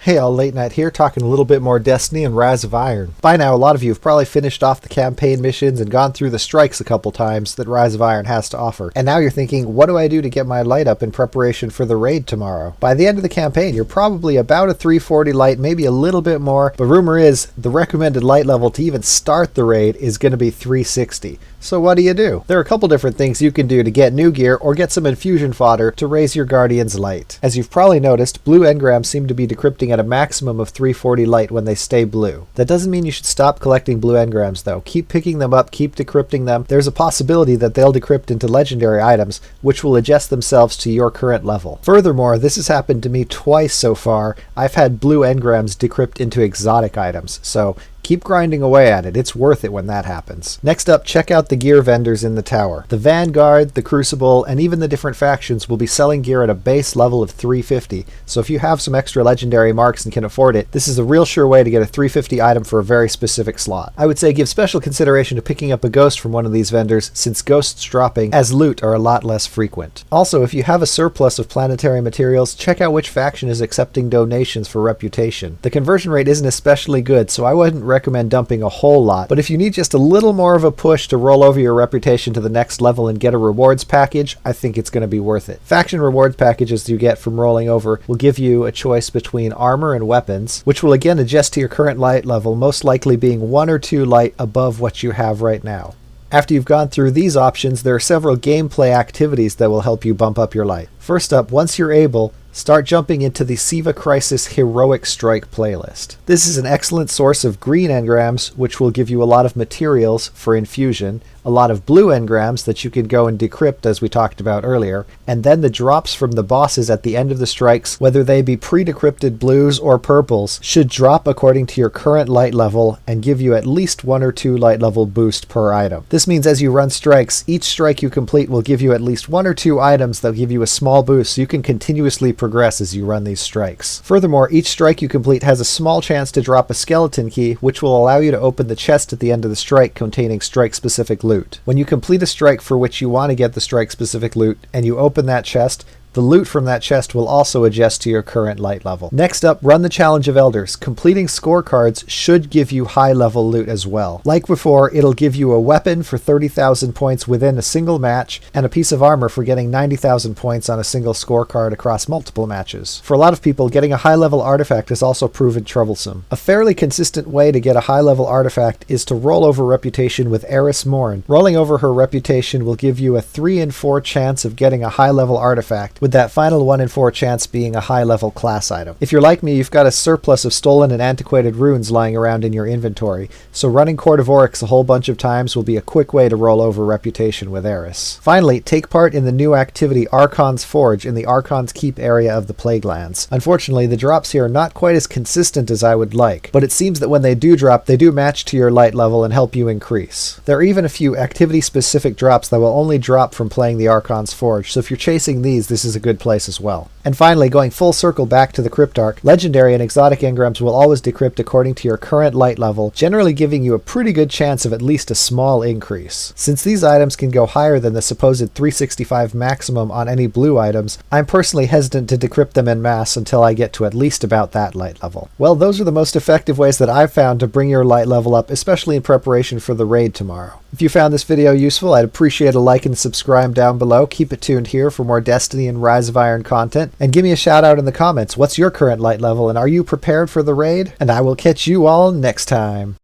Hey all, Late Night here, talking a little bit more Destiny and Rise of Iron. By now, a lot of you have probably finished off the campaign missions and gone through the strikes a couple times that Rise of Iron has to offer. And now you're thinking, what do I do to get my light up in preparation for the raid tomorrow? By the end of the campaign, you're probably about a 340 light, maybe a little bit more, but rumor is the recommended light level to even start the raid is going to be 360. So what do? There are a couple different things you can do to get new gear or get some infusion fodder to raise your Guardian's light. As you've probably noticed, blue engrams seem to be decrypting at a maximum of 340 light when they stay blue. That doesn't mean you should stop collecting blue engrams though. Keep picking them up, keep decrypting them. There's a possibility that they'll decrypt into legendary items, which will adjust themselves to your current level. Furthermore, this has happened to me twice so far. I've had blue engrams decrypt into exotic items, so keep grinding away at it. It's worth it when that happens. Next up, check out the gear vendors in the tower. The Vanguard, the Crucible, and even the different factions will be selling gear at a base level of 350. So if you have some extra legendary marks and can afford it, this is a real sure way to get a 350 item for a very specific slot. I would say give special consideration to picking up a ghost from one of these vendors, since ghosts dropping as loot are a lot less frequent. Also, if you have a surplus of planetary materials, check out which faction is accepting donations for reputation. The conversion rate isn't especially good, so I wouldn't recommend dumping a whole lot, but if you need just a little more of a push to roll over your reputation to the next level and get a rewards package, I think it's going to be worth it. Faction rewards packages you get from rolling over will give you a choice between armor and weapons, which will again adjust to your current light level, most likely being 1 or 2 light above what you have right now. After you've gone through these options, there are several gameplay activities that will help you bump up your light. First up, once you're able, start jumping into the Siva Crisis Heroic Strike playlist. This is an excellent source of green engrams, which will give you a lot of materials for infusion, a lot of blue engrams that you can go and decrypt as we talked about earlier, and then the drops from the bosses at the end of the strikes, whether they be pre-decrypted blues or purples, should drop according to your current light level and give you at least 1 or 2 light level boost per item. This means as you run strikes, each strike you complete will give you at least 1 or 2 items that will give you a small boost so you can continuously progress as you run these strikes. Furthermore, each strike you complete has a small chance to drop a skeleton key, which will allow you to open the chest at the end of the strike containing strike-specific loot. When you complete a strike for which you want to get the strike-specific loot, and you open that chest, the loot from that chest will also adjust to your current light level. Next up, run the Challenge of Elders. Completing scorecards should give you high-level loot as well. Like before, it'll give you a weapon for 30,000 points within a single match, and a piece of armor for getting 90,000 points on a single scorecard across multiple matches. For a lot of people, getting a high-level artifact has also proven troublesome. A fairly consistent way to get a high-level artifact is to roll over reputation with Eris Morn. Rolling over her reputation will give you a 3 in 4 chance of getting a high-level artifact, with that final 1 in 4 chance being a high-level class item. If you're like me, you've got a surplus of stolen and antiquated runes lying around in your inventory, so running Court of Oryx a whole bunch of times will be a quick way to roll over reputation with Eris. Finally, take part in the new activity Archon's Forge in the Archon's Keep area of the Plaguelands. Unfortunately, the drops here are not quite as consistent as I would like, but it seems that when they do drop, they do match to your light level and help you increase. There are even a few activity-specific drops that will only drop from playing the Archon's Forge, so if you're chasing these, this is a good place as well. And finally, going full circle back to the Cryptarch, legendary and exotic engrams will always decrypt according to your current light level, generally giving you a pretty good chance of at least a small increase. Since these items can go higher than the supposed 365 maximum on any blue items, I'm personally hesitant to decrypt them en masse until I get to at least about that light level. Well, those are the most effective ways that I've found to bring your light level up, especially in preparation for the raid tomorrow. If you found this video useful, I'd appreciate a like and subscribe down below. Keep it tuned here for more Destiny and Rise of Iron content, and give me a shout out in the comments. What's your current light level, and are you prepared for the raid? And I will catch you all next time.